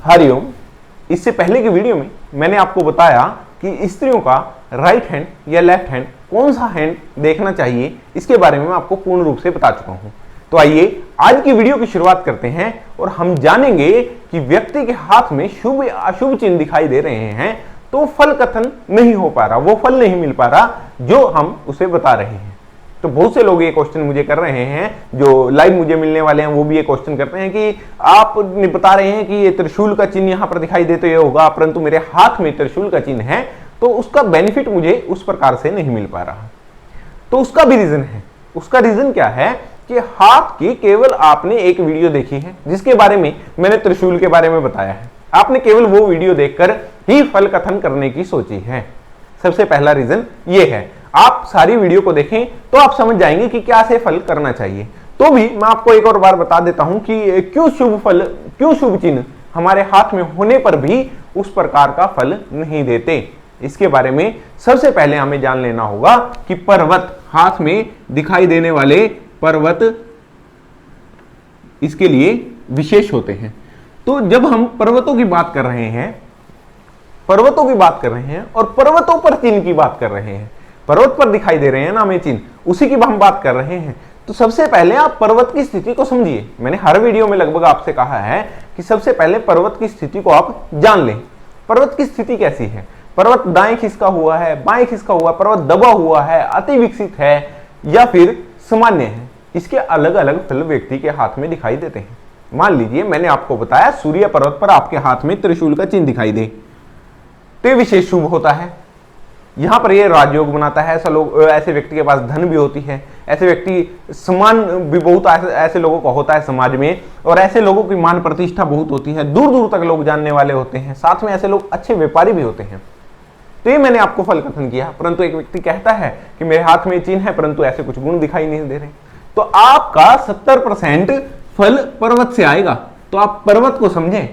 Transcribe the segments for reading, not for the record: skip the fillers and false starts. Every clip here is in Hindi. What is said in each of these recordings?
हरिओम। इससे पहले की वीडियो में मैंने आपको बताया कि स्त्रियों का राइट हैंड या लेफ्ट हैंड कौन सा हैंड देखना चाहिए, इसके बारे में मैं आपको पूर्ण रूप से बता चुका हूं। तो आइए आज की वीडियो की शुरुआत करते हैं और हम जानेंगे कि व्यक्ति के हाथ में शुभ या अशुभ चिन्ह दिखाई दे रहे हैं तो फल कथन नहीं हो पा रहा, वो फल नहीं मिल पा रहा जो हम उसे बता रहे हैं। तो बहुत से लोग ये क्वेश्चन मुझे कर रहे हैं, जो लाइव मुझे मिलने वाले हैं वो भी ये क्वेश्चन करते हैं कि आप बता रहे हैं कि ये त्रिशूल का चिन्ह यहां पर दिखाई दे तो ये होगा, परंतु मेरे हाथ में त्रिशूल का चिन्ह है तो उसका बेनिफिट मुझे उस प्रकार से नहीं मिल पा रहा। तो उसका भी रीजन है। उसका रीजन क्या है कि हाथ की केवल आपने एक वीडियो देखी है जिसके बारे में मैंने त्रिशूल के बारे में बताया है। आपने केवल वो वीडियो देखकर ही फल कथन करने की सोची है। सबसे पहला रीजन ये है। आप सारी वीडियो को देखें तो आप समझ जाएंगे कि क्या से फल करना चाहिए। तो भी मैं आपको एक और बार बता देता हूं कि क्यों शुभ चिन्ह हमारे हाथ में होने पर भी उस प्रकार का फल नहीं देते। इसके बारे में सबसे पहले हमें जान लेना होगा कि पर्वत, हाथ में दिखाई देने वाले पर्वत इसके लिए विशेष होते हैं। तो जब हम पर्वतों की बात कर रहे हैं और पर्वतों पर चिन्ह की बात कर रहे हैं, पर्वत पर दिखाई दे रहे हैं ना हमें चिन्ह, उसी की हम बात कर रहे हैं। तो सबसे पहले आप पर्वत की स्थिति को समझिए। मैंने हर वीडियो में लगभग आपसे कहा है कि सबसे पहले पर्वत की स्थिति को आप जान लें। पर्वत की स्थिति कैसी है? पर्वत दाएं खिसका हुआ है, बाएं खिसका हुआ, पर्वत दबा हुआ है, अति विकसित है या फिर सामान्य है। इसके अलग अलग फल व्यक्ति के हाथ में दिखाई देते हैं। मान लीजिए मैंने आपको बताया सूर्य पर्वत पर आपके हाथ में त्रिशूल का चिन्ह दिखाई दे तो ये विशेष शुभ होता है। यहां पर ये राजयोग बनाता है। ऐसे व्यक्ति के पास धन भी होती है, ऐसे व्यक्ति सम्मान भी बहुत ऐसे लोगों का होता है समाज में, और ऐसे लोगों की मान प्रतिष्ठा बहुत होती है, दूर दूर तक लोग जानने वाले होते हैं। साथ में ऐसे लोग अच्छे व्यापारी भी होते हैं। तो ये मैंने आपको फल कथन किया। परंतु एक व्यक्ति कहता है कि मेरे हाथ में चिन्ह है परंतु ऐसे कुछ गुण दिखाई नहीं दे रहे, तो आपका 70% फल पर्वत से आएगा। तो आप पर्वत को समझें,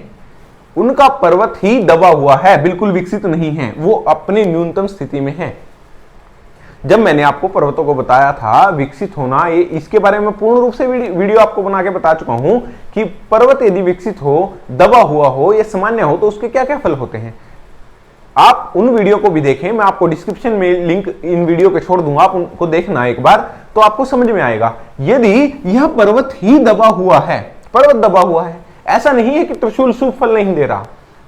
उनका पर्वत ही दबा हुआ है, बिल्कुल विकसित नहीं है, वो अपनी न्यूनतम स्थिति में है। जब मैंने आपको पर्वतों को बताया था विकसित होना, ये इसके बारे में पूर्ण रूप से वीडियो आपको बना के बता चुका हूं कि पर्वत यदि विकसित हो, दबा हुआ हो या सामान्य हो तो उसके क्या क्या फल होते हैं। आप उन वीडियो को भी देखें, मैं आपको डिस्क्रिप्शन में लिंक इन वीडियो के छोड़ दूंगा, आप उनको देखना एक बार तो आपको समझ में आएगा। यदि यह पर्वत ही दबा हुआ है, पर्वत दबा हुआ है, ऐसा नहीं है कि त्रिशूल शुभ फल नहीं दे रहा,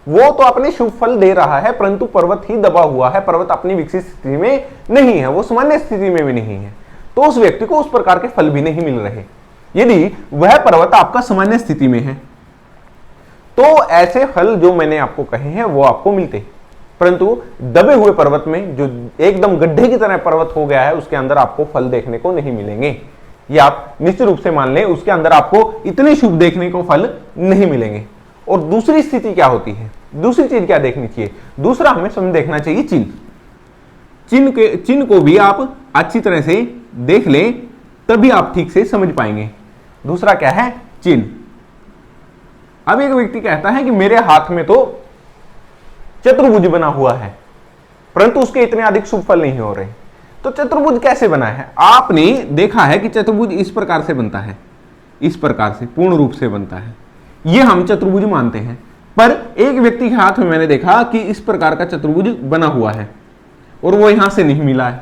वो तो अपने शुभ फल दे रहा है, परंतु पर्वत ही दबा हुआ है, पर्वत अपनी विकसित स्थिति में नहीं है, वो सामान्य स्थिति में भी नहीं है, तो उस व्यक्ति को उस प्रकार के फल भी नहीं मिल रहे। यदि वह पर्वत आपका सामान्य स्थिति में है तो ऐसे फल जो मैंने आपको कहे हैं वो आपको मिलते, परंतु दबे हुए पर्वत में, जो एकदम गड्ढे की तरह पर्वत हो गया है, उसके अंदर आपको फल देखने को नहीं मिलेंगे। ये आप निश्चित रूप से मान लें, उसके अंदर आपको इतने शुभ देखने को फल नहीं मिलेंगे। और दूसरी स्थिति क्या होती है, दूसरी चीज क्या देखनी चाहिए? दूसरा हमें समझ देखना चाहिए चिन्ह को भी आप अच्छी तरह से देख लें तभी आप ठीक से समझ पाएंगे। दूसरा क्या है? चिन्ह। अब एक व्यक्ति कहता है कि मेरे हाथ में तो चतुर्भुज बना हुआ है परंतु उसके इतने अधिक शुभ फल नहीं हो रहे। तो चतुर्भुज कैसे बना है? आपने देखा है कि चतुर्भुज इस प्रकार से बनता है, इस प्रकार से पूर्ण रूप से बनता है, ये हम चतुर्भुज मानते हैं। पर एक व्यक्ति के हाथ में मैंने देखा कि इस प्रकार का चतुर्भुज बना हुआ है और वो यहां से नहीं मिला है,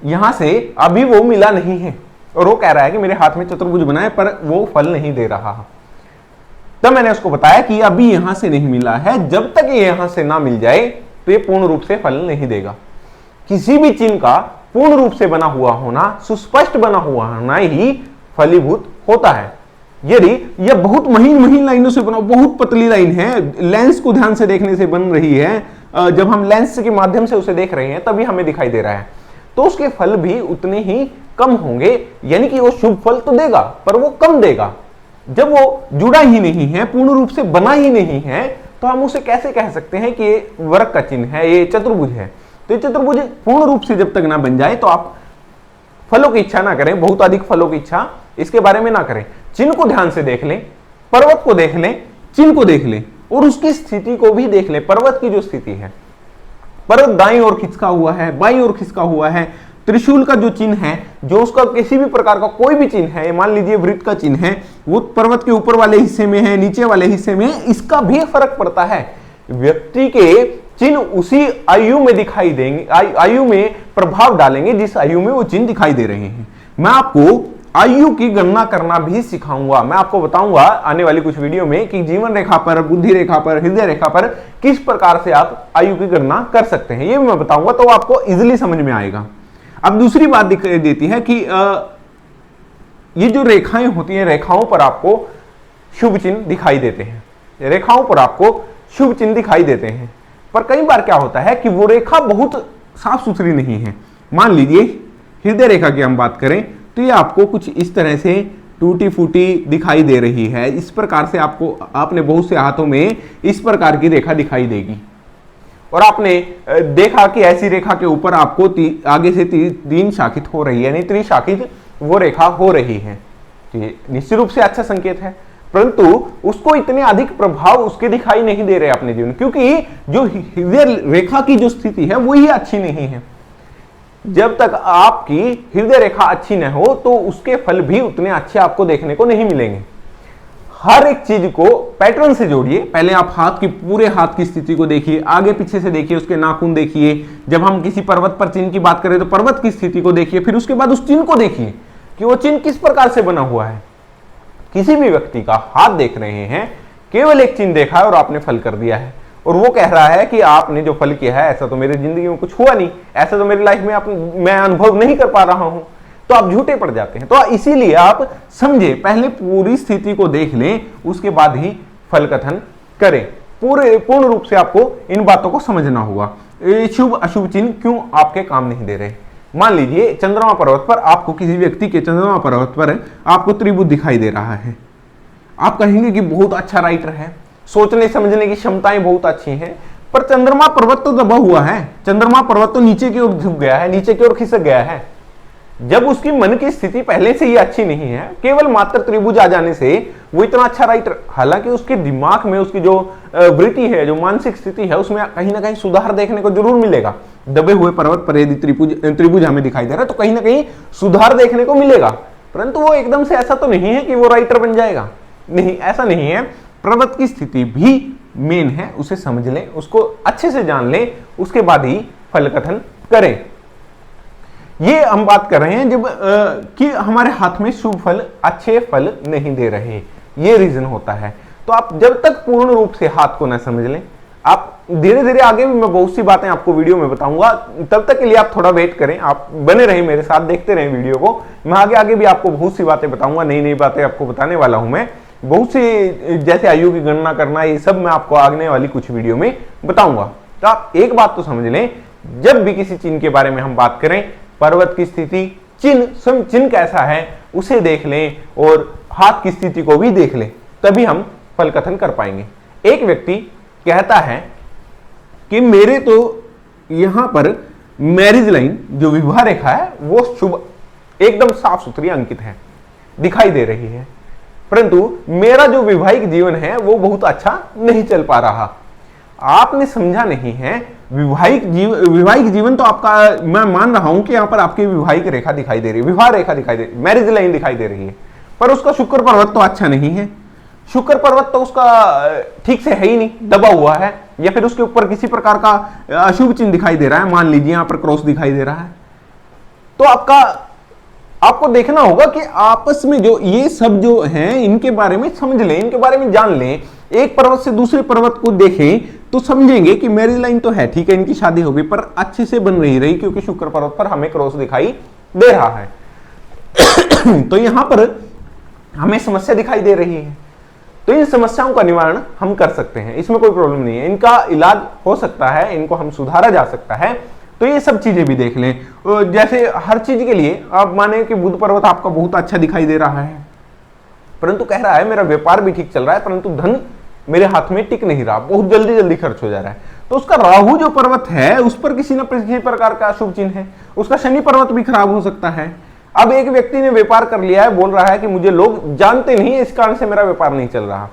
यहां से अभी वो मिला नहीं है, और वो कह रहा है कि मेरे हाथ में चतुर्भुज बना है पर वो फल नहीं दे रहा। तब मैंने उसको बताया कि अभी यहां से नहीं मिला है, जब तक ये यहां से ना मिल जाए तो ये पूर्ण रूप से फल नहीं देगा। किसी भी चिन्ह का पूर्ण रूप से बना हुआ होना, सुस्पष्ट बना हुआ होना ही फलीभूत होता है। यदि यह बहुत महीन लाइनों से बना, बहुत पतली लाइन है, लेंस को ध्यान से देखने से बन रही है, जब हम लेंस के माध्यम से उसे देख रहे हैं तभी हमें दिखाई दे रहा है, तो उसके फल भी उतने ही कम होंगे। यानी कि वो शुभ फल तो देगा पर वो कम देगा। जब वो जुड़ा ही नहीं है, पूर्ण रूप से बना ही नहीं है, तो हम उसे कैसे कह सकते हैं कि ये वर्ग का चिन्ह है, ये चतुर्भुज है। तो ये चतुर्भुज पूर्ण रूप से जब तक ना बन जाए तो आप फलों की इच्छा ना करें, बहुत अधिक फलों की इच्छा इसके बारे में ना करें। चिन्ह को ध्यान से देख लें, पर्वत को देख लें, चिन्ह को देख लें और उसकी स्थिति को भी देख लें। पर्वत की जो स्थिति है, पर्वत दाईं ओर खिसका हुआ है, बाईं ओर खिसका हुआ है, त्रिशूल का जो चिन्ह है, जो उसका किसी भी प्रकार का कोई भी चिन्ह है, मान लीजिए वृत्त का चिन्ह है, वो पर्वत के ऊपर वाले हिस्से में है, नीचे वाले हिस्से में है, इसका भी फर्क पड़ता है। व्यक्ति के चिन्ह उसी आयु में दिखाई देंगे, आयु में प्रभाव डालेंगे जिस आयु में वो चिन्ह दिखाई दे रहे हैं। मैं आपको आयु की गणना करना भी सिखाऊंगा। मैं आपको बताऊंगा आने वाली कुछ वीडियो में कि जीवन रेखा पर, बुद्धि रेखा पर, हृदय रेखा पर किस प्रकार से आप आयु की गणना कर सकते हैं, ये मैं बताऊंगा, तो आपको इजीली समझ में आएगा। अब दूसरी बात दिखाई देती है कि ये जो रेखाएं होती हैं, रेखाओं पर आपको शुभ चिन्ह दिखाई देते हैं, रेखाओं पर आपको शुभ चिन्ह दिखाई देते हैं। पर कई बार क्या होता है कि वो रेखा बहुत साफ सुथरी नहीं है। मान लीजिए हृदय रेखा की हम बात करें तो ये आपको कुछ इस तरह से टूटी फूटी दिखाई दे रही है। इस प्रकार से आपने बहुत से हाथों में इस प्रकार की रेखा दिखाई देगी, और आपने देखा कि ऐसी रेखा के ऊपर आपको आगे से तीन शाखित हो रही है, यानी त्रिशाखित वो रेखा हो रही है। निश्चित रूप से अच्छा संकेत है, परंतु उसको इतने अधिक प्रभाव उसके दिखाई नहीं दे रहे अपने जीवन, क्योंकि जो हृदय रेखा की जो स्थिति है वो ही अच्छी नहीं है। जब तक आपकी हृदय रेखा अच्छी न हो तो उसके फल भी उतने अच्छे आपको देखने को नहीं मिलेंगे। हर एक चीज को पैटर्न से जोड़िए। पहले आप पूरे हाथ की स्थिति को देखिए, आगे पीछे से देखिए, उसके नाखून देखिए। जब हम किसी पर्वत पर चिन्ह की बात करें तो पर्वत की स्थिति को देखिए, फिर उसके बाद उस चिन्ह को देखिए कि वो चिन्ह किस प्रकार से बना हुआ है। किसी भी व्यक्ति का हाथ देख रहे हैं, केवल एक चिन्ह देखा है और आपने फल कर दिया है, और वो कह रहा है कि आपने जो फल किया है ऐसा तो मेरी जिंदगी में कुछ हुआ नहीं, ऐसा तो मेरी लाइफ में मैं अनुभव नहीं कर पा रहा हूं, तो आप झूठे पड़ जाते हैं। तो इसीलिए आप समझे, पहले पूरी स्थिति को देख लें, उसके बाद ही फल कथन करें। पूर्ण रूप से आपको इन बातों को समझना होगा। शुभ अशुभ चिन्ह क्यों आपके काम नहीं दे रहे। मान लीजिए चंद्रमा पर्वत पर आपको, किसी व्यक्ति के चंद्रमा पर्वत पर आपको त्रिभुज दिखाई दे रहा है। आप कहेंगे कि बहुत अच्छा राइटर है, सोचने समझने की क्षमताएं बहुत अच्छी हैं, पर चंद्रमा पर्वत तो दबा हुआ है, चंद्रमा पर्वत तो नीचे की ओर झुक गया है, नीचे की ओर खिसक गया है। जब उसकी मन की स्थिति पहले से ही अच्छी नहीं है, केवल मात्र त्रिभुज आ जाने से वो इतना अच्छा राइटर, हालांकि उसके दिमाग में उसकी जो वृत्ति है, जो मानसिक स्थिति है, उसमें कहीं ना कहीं सुधार देखने को जरूर मिलेगा। दबे हुए पर्वत पर यदि त्रिभुज हमें दिखाई दे रहा है तो कहीं ना कहीं सुधार देखने को मिलेगा, परंतु वो एकदम से ऐसा तो नहीं है कि वो राइटर बन जाएगा। नहीं, ऐसा नहीं है। पर्वत की स्थिति भी मेन है, उसे समझ लें, उसको अच्छे से जान लें, उसके बाद ही फल कथन करें। ये हम बात कर रहे हैं जब कि हमारे हाथ में शुभ फल, अच्छे फल नहीं दे रहे, ये रीजन होता है। तो आप जब तक पूर्ण रूप से हाथ को ना समझ लें, आप धीरे धीरे आगे भी मैं बहुत सी बातें आपको वीडियो में बताऊंगा, तब तक के लिए आप थोड़ा वेट करें, आप बने रहें मेरे साथ, देखते रहें वीडियो को। मैं आगे भी आपको बहुत सी बातें बताऊंगा, नई नई बातें आपको बताने वाला हूं मैं, बहुत सी, जैसे आयु की गणना करना, ये सब मैं आपको आगने वाली कुछ वीडियो में बताऊंगा। तो आप एक बात तो समझ लें, जब भी किसी चिन्ह के बारे में हम बात करें, पर्वत की स्थिति, चिन्ह कैसा है उसे देख लें, और हाथ की स्थिति को भी देख लें, तभी हम फल कथन कर पाएंगे। एक व्यक्ति कहता है कि मेरे तो यहां पर मैरिज लाइन, जो विवाह रेखा है, वो शुभ, एकदम साफ सुथरी अंकित है, दिखाई दे रही है, परंतु मेरा जो वैवाहिक जीवन है वो बहुत अच्छा नहीं चल पा रहा। आपने समझा नहीं है, वैवाहिक जीवन तो आपका, मैं मान रहा हूं कि यहां पर आपकी विवाहिक रेखा दिखाई दे रही है, विवाह रेखा दिखाई दे रही है, मैरिज लाइन दिखाई दे रही है, पर उसका शुक्र पर्वत तो अच्छा नहीं है। शुक्र पर्वत तो उसका ठीक से है ही नहीं, दबा हुआ है, या फिर उसके ऊपर किसी प्रकार का अशुभ चिन्ह दिखाई दे रहा है। मान लीजिए यहां पर क्रॉस दिखाई दे रहा है, तो आपको देखना होगा कि आपस में जो ये सब जो हैं, इनके बारे में समझ लें, इनके बारे में जान लें। एक पर्वत से दूसरे पर्वत को देखें तो समझेंगे कि मैरिज लाइन तो है, ठीक है, इनकी शादी हो गई, पर अच्छे से बन नहीं रही, क्योंकि शुक्र पर्वत पर हमें क्रॉस दिखाई दे रहा है। तो यहां पर हमें समस्या दिखाई दे रही है, तो इन समस्याओं का निवारण हम कर सकते हैं, इसमें कोई प्रॉब्लम नहीं है, इनका इलाज हो सकता है, इनको हम सुधारा जा सकता है। तो ये सब चीजें भी देख लें। जैसे हर चीज के लिए आप माने कि बुध पर्वत आपका बहुत अच्छा दिखाई दे रहा है, परंतु कह रहा है मेरा व्यापार भी ठीक चल रहा है, परंतु धन मेरे हाथ में टिक नहीं रहा, बहुत जल्दी जल्दी खर्च हो जा रहा है। तो उसका राहु जो पर्वत है उस पर किसी न किसी प्रकार का शुभ चिन्ह है, उसका शनि पर्वत भी खराब हो सकता है। अब एक व्यक्ति ने व्यापार कर लिया है, बोल रहा है कि मुझे लोग जानते नहीं, इस कारण से मेरा व्यापार नहीं चल रहा।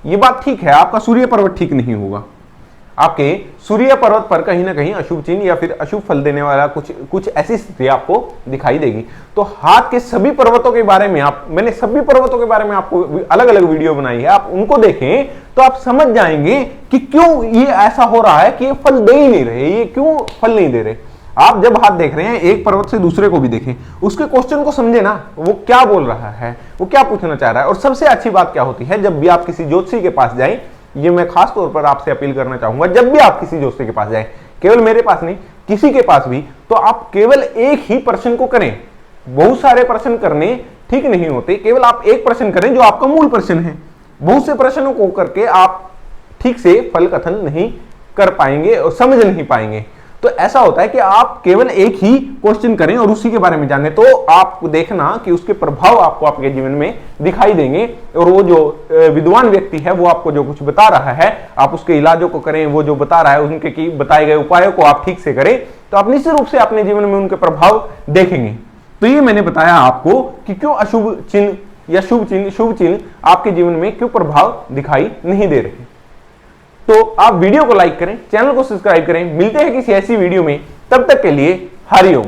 ये बात ठीक है, आपका सूर्य पर्वत ठीक नहीं होगा, आपके सूर्य पर्वत पर कहीं ना कहीं अशुभ चिन्ह या फिर अशुभ फल देने वाला कुछ ऐसी स्थिति आपको दिखाई देगी। तो हाथ के सभी पर्वतों के बारे में मैंने सभी पर्वतों के बारे में आपको अलग अलग वीडियो बनाई है, आप उनको देखें तो आप समझ जाएंगे कि क्यों ये ऐसा हो रहा है कि ये फल दे ही नहीं रहे, ये क्यों फल नहीं दे रहे। आप जब हाथ देख रहे हैं एक पर्वत से दूसरे को भी देखें, उसके क्वेश्चन को समझे ना, वो क्या बोल रहा है, वो क्या पूछना चाह रहा है। और सबसे अच्छी बात क्या होती है, जब भी आप किसी ज्योतिषी के पास जाएं, ये मैं खास तौर पर आपसे अपील करना चाहूंगा, जब भी आप किसी ज्योतिषी के पास जाएं, केवल मेरे पास नहीं किसी के पास भी, तो आप केवल एक ही प्रश्न को करें। बहुत सारे प्रश्न करने ठीक नहीं होते, केवल आप एक प्रश्न करें जो आपका मूल प्रश्न है। बहुत से प्रश्नों को करके आप ठीक से फल कथन नहीं कर पाएंगे और समझ नहीं पाएंगे। तो ऐसा होता है कि आप केवल एक ही क्वेश्चन करें और उसी के बारे में जानें, तो आप देखना कि उसके प्रभाव आपको आपके जीवन में दिखाई देंगे। और वो जो विद्वान व्यक्ति है वो आपको जो कुछ बता रहा है, आप उसके इलाजों को करें, वो जो बता रहा है उनके की बताए गए उपायों को आप ठीक से करें, तो आप निश्चित रूप से अपने जीवन में उनके प्रभाव देखेंगे। तो ये मैंने बताया आपको कि क्यों अशुभ चिन्ह या शुभ चिन्ह आपके जीवन में क्यों प्रभाव दिखाई नहीं दे रहे। तो आप वीडियो को लाइक करें, चैनल को सब्सक्राइब करें। मिलते हैं किसी ऐसी वीडियो में, तब तक के लिए हरिओम।